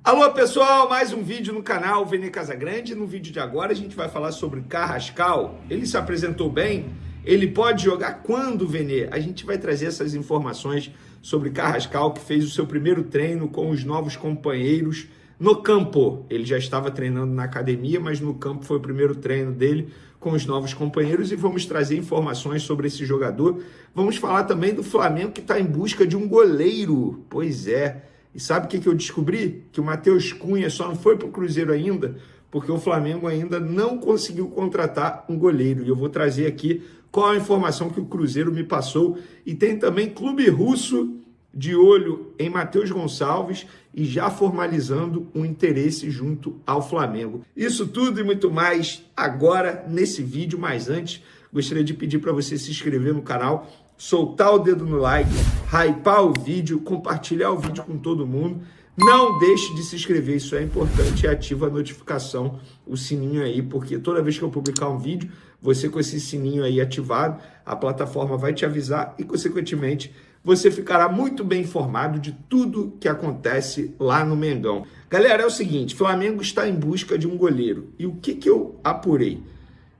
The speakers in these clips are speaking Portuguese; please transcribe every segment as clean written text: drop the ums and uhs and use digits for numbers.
Alô pessoal, mais um vídeo no canal Vene Casagrande. No vídeo de agora a gente vai falar sobre Carrascal. Ele se apresentou bem? Ele pode jogar quando, Vene? A gente vai trazer essas informações sobre Carrascal, que fez o seu primeiro treino com os novos companheiros no campo. Ele já estava treinando na academia, mas no campo foi o primeiro treino dele com os novos companheiros e vamos trazer informações sobre esse jogador. Vamos falar também do Flamengo, que está em busca de um goleiro. Pois é. E sabe o que eu descobri? Que o Matheus Cunha só não foi para o Cruzeiro ainda, porque o Flamengo ainda não conseguiu contratar um goleiro. E eu vou trazer aqui qual a informação que o Cruzeiro me passou. E tem também Clube Russo de olho em Matheus Gonçalves e já formalizando um interesse junto ao Flamengo. Isso tudo e muito mais agora nesse vídeo, mas antes gostaria de pedir para você se inscrever no canal, soltar o dedo no like, hypar o vídeo, compartilhar o vídeo com todo mundo. Não deixe de se inscrever, isso é importante, e ativa a notificação, o sininho aí, porque toda vez que eu publicar um vídeo, você com esse sininho aí ativado, a plataforma vai te avisar e, consequentemente, você ficará muito bem informado de tudo que acontece lá no Mengão. Galera, é o seguinte, Flamengo está em busca de um goleiro. E o que eu apurei?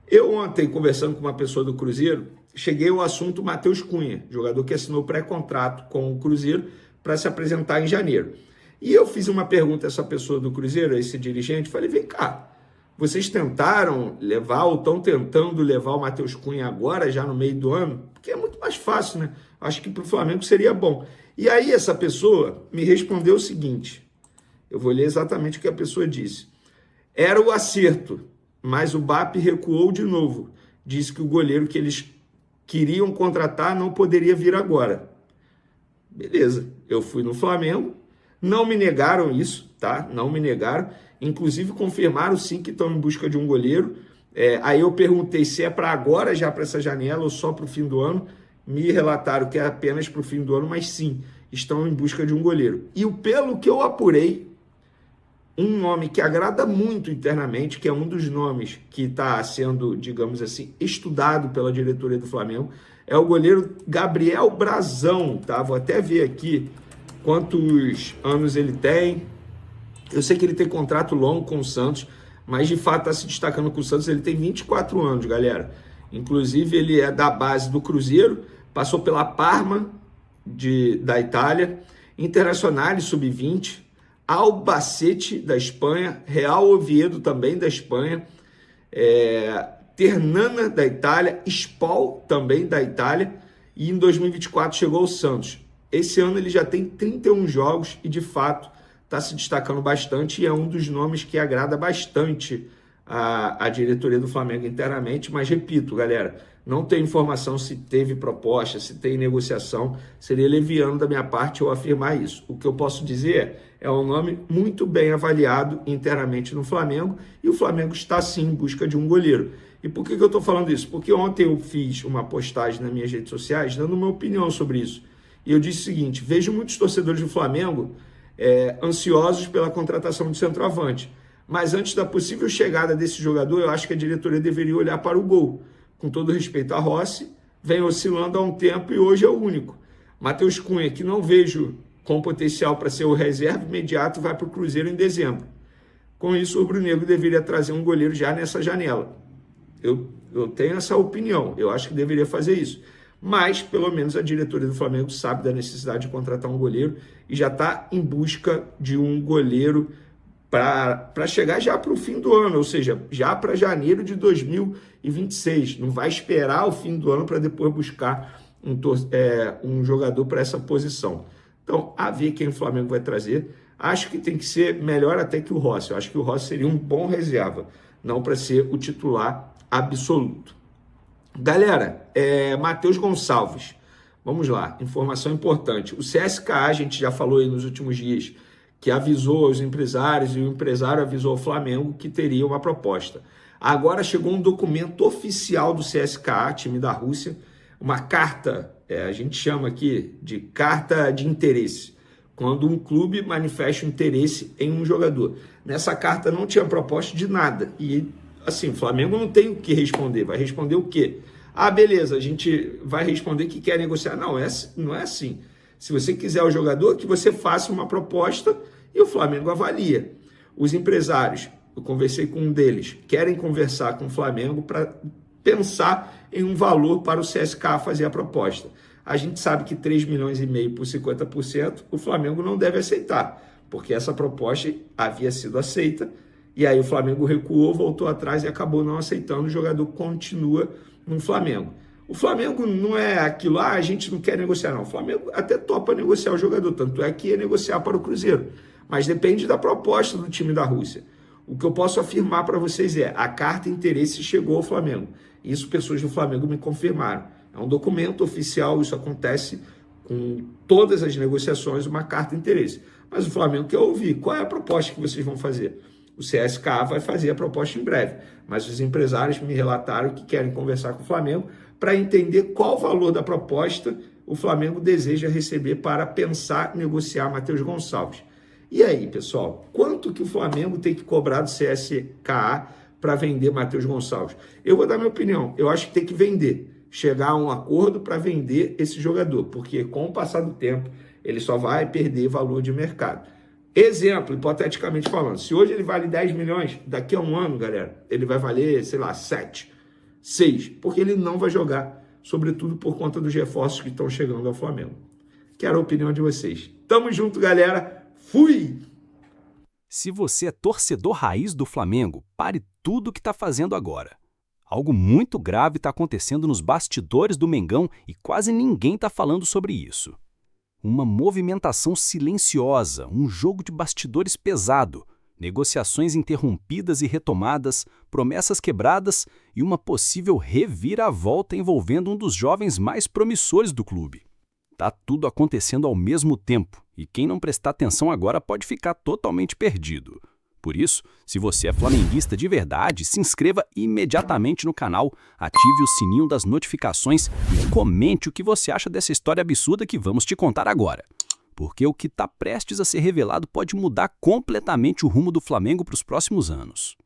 Eu ontem, conversando com uma pessoa do Cruzeiro, cheguei ao assunto Matheus Cunha, jogador que assinou pré-contrato com o Cruzeiro para se apresentar em janeiro. E eu fiz uma pergunta a essa pessoa do Cruzeiro, a esse dirigente, falei, vem cá, vocês tentaram levar ou estão tentando levar o Matheus Cunha agora, já no meio do ano? Porque é muito mais fácil, né? Acho que para o Flamengo seria bom. E aí essa pessoa me respondeu o seguinte, eu vou ler exatamente o que a pessoa disse. Era o acerto, mas o BAP recuou de novo. Disse que o goleiro que eles queriam contratar não poderia vir agora. Beleza, eu fui no Flamengo, não me negaram isso, tá? Não me negaram. Inclusive confirmaram sim que estão em busca de um goleiro. Aí eu perguntei se é para agora, já para essa janela, ou só para o fim do ano. Me relataram que é apenas para o fim do ano, mas sim, estão em busca de um goleiro. E pelo que eu apurei, um nome que agrada muito internamente, que é um dos nomes que está sendo, digamos assim, estudado pela diretoria do Flamengo, é o goleiro Gabriel Brazão, tá? Vou até ver aqui quantos anos ele tem. Eu sei que ele tem contrato longo com o Santos, mas de fato está se destacando com o Santos. Ele tem 24 anos, galera. Inclusive, ele é da base do Cruzeiro, passou pela Parma da Itália, Internazionale Sub-20, Albacete da Espanha, Real Oviedo também da Espanha, Ternana da Itália, Spal também da Itália, e em 2024 chegou ao Santos. Esse ano ele já tem 31 jogos e de fato está se destacando bastante e é um dos nomes que agrada bastante a diretoria do Flamengo internamente, mas repito, galera, não tem informação se teve proposta, se tem negociação, seria leviano da minha parte eu afirmar isso. O que eu posso dizer é um nome muito bem avaliado internamente no Flamengo e o Flamengo está sim em busca de um goleiro. E por que eu estou falando isso? Porque ontem eu fiz uma postagem nas minhas redes sociais dando uma opinião sobre isso. E eu disse o seguinte, vejo muitos torcedores do Flamengo ansiosos pela contratação de centroavante. Mas antes da possível chegada desse jogador, eu acho que a diretoria deveria olhar para o gol. Com todo respeito a Rossi, vem oscilando há um tempo e hoje é o único. Matheus Cunha, que não vejo com potencial para ser o reserva imediato, vai para o Cruzeiro em dezembro. Com isso, o rubro-negro deveria trazer um goleiro já nessa janela. Eu tenho essa opinião, eu acho que deveria fazer isso. Mas, pelo menos, a diretoria do Flamengo sabe da necessidade de contratar um goleiro e já está em busca de um goleiro para chegar já para o fim do ano, ou seja, já para janeiro de 2026. Não vai esperar o fim do ano para depois buscar um jogador para essa posição. Então, a ver quem o Flamengo vai trazer. Acho que tem que ser melhor até que o Rossi. Eu acho que o Rossi seria um bom reserva, não para ser o titular absoluto. Galera, Matheus Gonçalves, vamos lá, informação importante. O CSKA, a gente já falou aí nos últimos dias, que avisou aos empresários e o empresário avisou ao Flamengo que teria uma proposta. Agora chegou um documento oficial do CSKA, time da Rússia, uma carta, a gente chama aqui de carta de interesse, quando um clube manifesta interesse em um jogador. Nessa carta não tinha proposta de nada e assim, o Flamengo não tem o que responder. Vai responder o quê? Ah, beleza, a gente vai responder que quer negociar. Não é assim. Se você quiser o jogador, que você faça uma proposta E o Flamengo avalia. Os empresários, eu conversei com um deles, querem conversar com o Flamengo para pensar em um valor para o CSKA fazer a proposta. A gente sabe que 3,5 milhões por 50% o Flamengo não deve aceitar, porque essa proposta havia sido aceita, e aí o Flamengo recuou, voltou atrás e acabou não aceitando, o jogador continua no Flamengo. O Flamengo não é aquilo, a gente não quer negociar, não. O Flamengo até topa negociar o jogador, tanto é que ia negociar para o Cruzeiro, mas depende da proposta do time da Rússia. O que eu posso afirmar para vocês é, a carta de interesse chegou ao Flamengo. Isso pessoas do Flamengo me confirmaram. É um documento oficial, isso acontece com todas as negociações, uma carta de interesse. Mas o Flamengo quer ouvir, qual é a proposta que vocês vão fazer? O CSKA vai fazer a proposta em breve, mas os empresários me relataram que querem conversar com o Flamengo para entender qual o valor da proposta o Flamengo deseja receber para pensar em negociar Matheus Gonçalves. E aí, pessoal, quanto que o Flamengo tem que cobrar do CSKA para vender Matheus Gonçalves? Eu vou dar minha opinião, eu acho que tem que vender, chegar a um acordo para vender esse jogador, porque com o passar do tempo ele só vai perder valor de mercado. Exemplo, hipoteticamente falando, se hoje ele vale 10 milhões, daqui a um ano, galera, ele vai valer, sei lá, 7, 6, porque ele não vai jogar, sobretudo por conta dos reforços que estão chegando ao Flamengo. Quero a opinião de vocês. Tamo junto, galera. Fui! Se você é torcedor raiz do Flamengo, pare tudo o que está fazendo agora. Algo muito grave está acontecendo nos bastidores do Mengão e quase ninguém está falando sobre isso. Uma movimentação silenciosa, um jogo de bastidores pesado, negociações interrompidas e retomadas, promessas quebradas e uma possível reviravolta envolvendo um dos jovens mais promissores do clube. Tá tudo acontecendo ao mesmo tempo e quem não prestar atenção agora pode ficar totalmente perdido. Por isso, se você é flamenguista de verdade, se inscreva imediatamente no canal, ative o sininho das notificações e comente o que você acha dessa história absurda que vamos te contar agora. Porque o que está prestes a ser revelado pode mudar completamente o rumo do Flamengo para os próximos anos.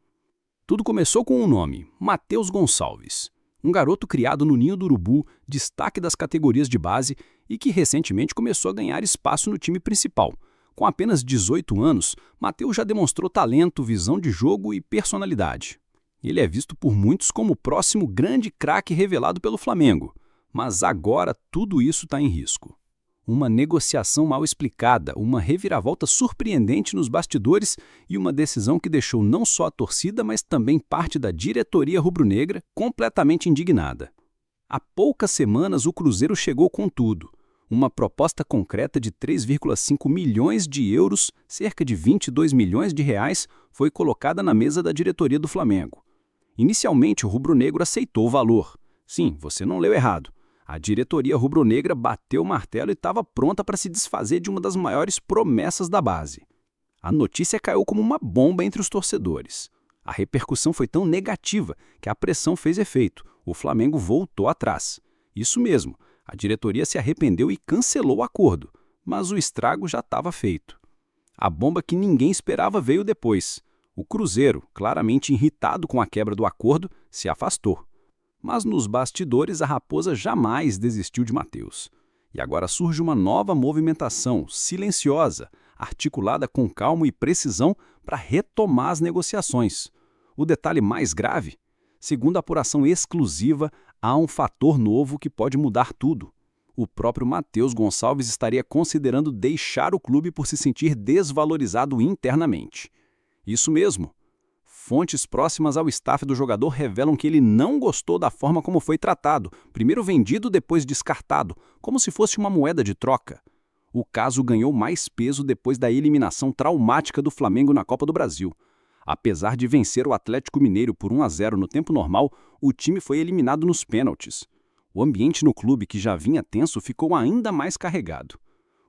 Tudo começou com um nome, Matheus Gonçalves. Um garoto criado no Ninho do Urubu, destaque das categorias de base e que recentemente começou a ganhar espaço no time principal. Com apenas 18 anos, Matheus já demonstrou talento, visão de jogo e personalidade. Ele é visto por muitos como o próximo grande craque revelado pelo Flamengo. Mas agora tudo isso está em risco. Uma negociação mal explicada, uma reviravolta surpreendente nos bastidores e uma decisão que deixou não só a torcida, mas também parte da diretoria rubro-negra completamente indignada. Há poucas semanas o Cruzeiro chegou com tudo. Uma proposta concreta de 3,5 milhões de euros, cerca de 22 milhões de reais, foi colocada na mesa da diretoria do Flamengo. Inicialmente o rubro-negro aceitou o valor. Sim, você não leu errado. A diretoria rubro-negra bateu o martelo e estava pronta para se desfazer de uma das maiores promessas da base. A notícia caiu como uma bomba entre os torcedores. A repercussão foi tão negativa que a pressão fez efeito. O Flamengo voltou atrás. Isso mesmo, a diretoria se arrependeu e cancelou o acordo, mas o estrago já estava feito. A bomba que ninguém esperava veio depois. O Cruzeiro, claramente irritado com a quebra do acordo, se afastou. Mas nos bastidores a raposa jamais desistiu de Matheus. E agora surge uma nova movimentação, silenciosa, articulada com calma e precisão para retomar as negociações. O detalhe mais grave? Segundo a apuração exclusiva, há um fator novo que pode mudar tudo. O próprio Matheus Gonçalves estaria considerando deixar o clube por se sentir desvalorizado internamente. Isso mesmo. Fontes próximas ao staff do jogador revelam que ele não gostou da forma como foi tratado, primeiro vendido, depois descartado, como se fosse uma moeda de troca. O caso ganhou mais peso depois da eliminação traumática do Flamengo na Copa do Brasil. Apesar de vencer o Atlético Mineiro por 1-0 no tempo normal, o time foi eliminado nos pênaltis. O ambiente no clube, que já vinha tenso, ficou ainda mais carregado.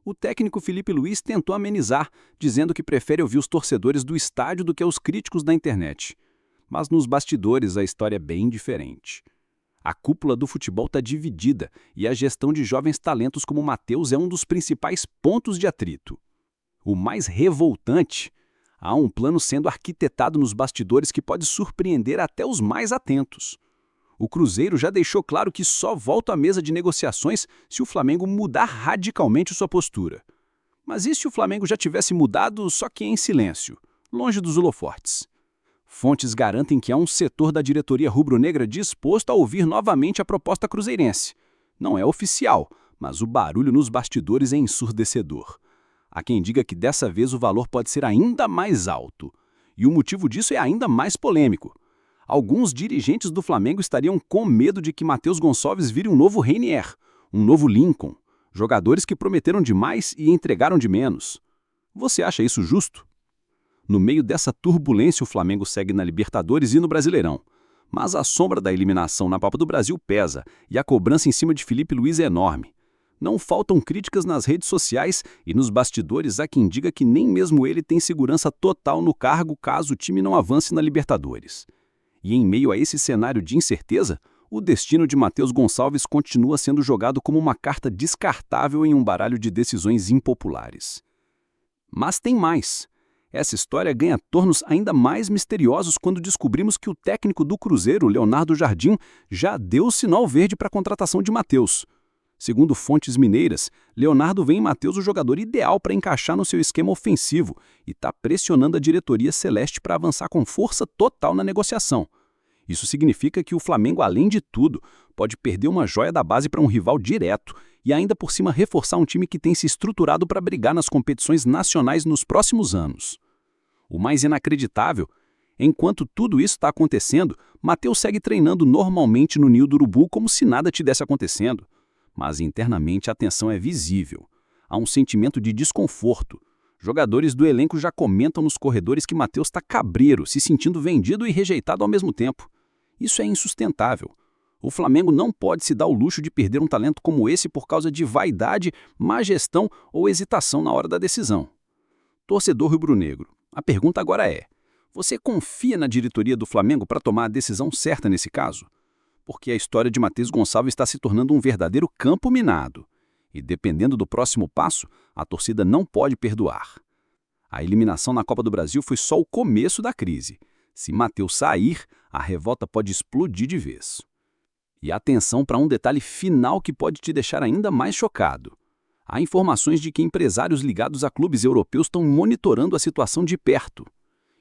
O técnico Felipe Luiz tentou amenizar, dizendo que prefere ouvir os torcedores do estádio do que os críticos da internet. Mas nos bastidores a história é bem diferente. A cúpula do futebol está dividida e a gestão de jovens talentos como Matheus é um dos principais pontos de atrito. O mais revoltante, há um plano sendo arquitetado nos bastidores que pode surpreender até os mais atentos. O Cruzeiro já deixou claro que só volta à mesa de negociações se o Flamengo mudar radicalmente sua postura. Mas e se o Flamengo já tivesse mudado, só que em silêncio, longe dos holofortes? Fontes garantem que há um setor da diretoria rubro-negra disposto a ouvir novamente a proposta cruzeirense. Não é oficial, mas o barulho nos bastidores é ensurdecedor. Há quem diga que dessa vez o valor pode ser ainda mais alto. E o motivo disso é ainda mais polêmico. Alguns dirigentes do Flamengo estariam com medo de que Matheus Gonçalves vire um novo Reinier, um novo Lincoln, jogadores que prometeram demais e entregaram de menos. Você acha isso justo? No meio dessa turbulência, o Flamengo segue na Libertadores e no Brasileirão. Mas a sombra da eliminação na Copa do Brasil pesa e a cobrança em cima de Felipe Luiz é enorme. Não faltam críticas nas redes sociais e nos bastidores há quem diga que nem mesmo ele tem segurança total no cargo caso o time não avance na Libertadores. E em meio a esse cenário de incerteza, o destino de Matheus Gonçalves continua sendo jogado como uma carta descartável em um baralho de decisões impopulares. Mas tem mais. Essa história ganha tornos ainda mais misteriosos quando descobrimos que o técnico do Cruzeiro, Leonardo Jardim, já deu o sinal verde para a contratação de Matheus. Segundo fontes mineiras, Leonardo vê em Matheus o jogador ideal para encaixar no seu esquema ofensivo e está pressionando a diretoria celeste para avançar com força total na negociação. Isso significa que o Flamengo, além de tudo, pode perder uma joia da base para um rival direto e ainda por cima reforçar um time que tem se estruturado para brigar nas competições nacionais nos próximos anos. O mais inacreditável, enquanto tudo isso está acontecendo, Matheus segue treinando normalmente no Ninho do Urubu como se nada tivesse acontecendo. Mas internamente a tensão é visível. Há um sentimento de desconforto. Jogadores do elenco já comentam nos corredores que Matheus está cabreiro, se sentindo vendido e rejeitado ao mesmo tempo. Isso é insustentável. O Flamengo não pode se dar o luxo de perder um talento como esse por causa de vaidade, má gestão ou hesitação na hora da decisão. Torcedor rubro-negro, a pergunta agora é: você confia na diretoria do Flamengo para tomar a decisão certa nesse caso? Porque a história de Matheus Gonçalves está se tornando um verdadeiro campo minado. E dependendo do próximo passo, a torcida não pode perdoar. A eliminação na Copa do Brasil foi só o começo da crise. Se Matheus sair, a revolta pode explodir de vez. E atenção para um detalhe final que pode te deixar ainda mais chocado. Há informações de que empresários ligados a clubes europeus estão monitorando a situação de perto.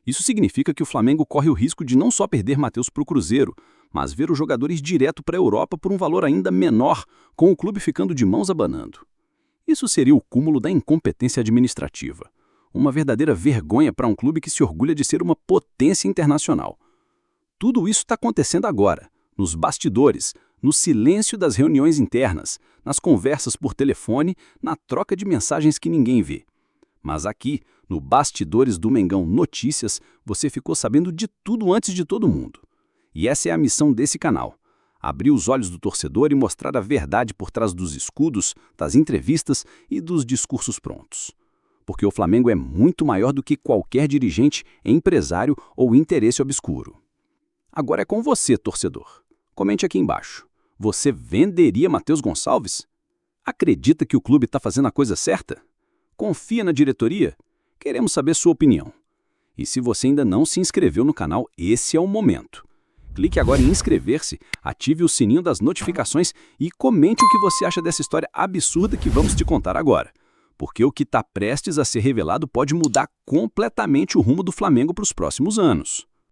Isso significa que o Flamengo corre o risco de não só perder Matheus para o Cruzeiro, mas ver os jogadores direto para a Europa por um valor ainda menor, com o clube ficando de mãos abanando. Isso seria o cúmulo da incompetência administrativa. Uma verdadeira vergonha para um clube que se orgulha de ser uma potência internacional. Tudo isso está acontecendo agora, nos bastidores, no silêncio das reuniões internas, nas conversas por telefone, na troca de mensagens que ninguém vê. Mas aqui, no Bastidores do Mengão Notícias, você ficou sabendo de tudo antes de todo mundo. E essa é a missão desse canal: abrir os olhos do torcedor e mostrar a verdade por trás dos escudos, das entrevistas e dos discursos prontos. Porque o Flamengo é muito maior do que qualquer dirigente, empresário ou interesse obscuro. Agora é com você, torcedor. Comente aqui embaixo. Você venderia Matheus Gonçalves? Acredita que o clube está fazendo a coisa certa? Confia na diretoria? Queremos saber sua opinião. E se você ainda não se inscreveu no canal, esse é o momento. Clique agora em inscrever-se, ative o sininho das notificações e comente o que você acha dessa história absurda que vamos te contar agora. Porque o que está prestes a ser revelado pode mudar completamente o rumo do Flamengo para os próximos anos.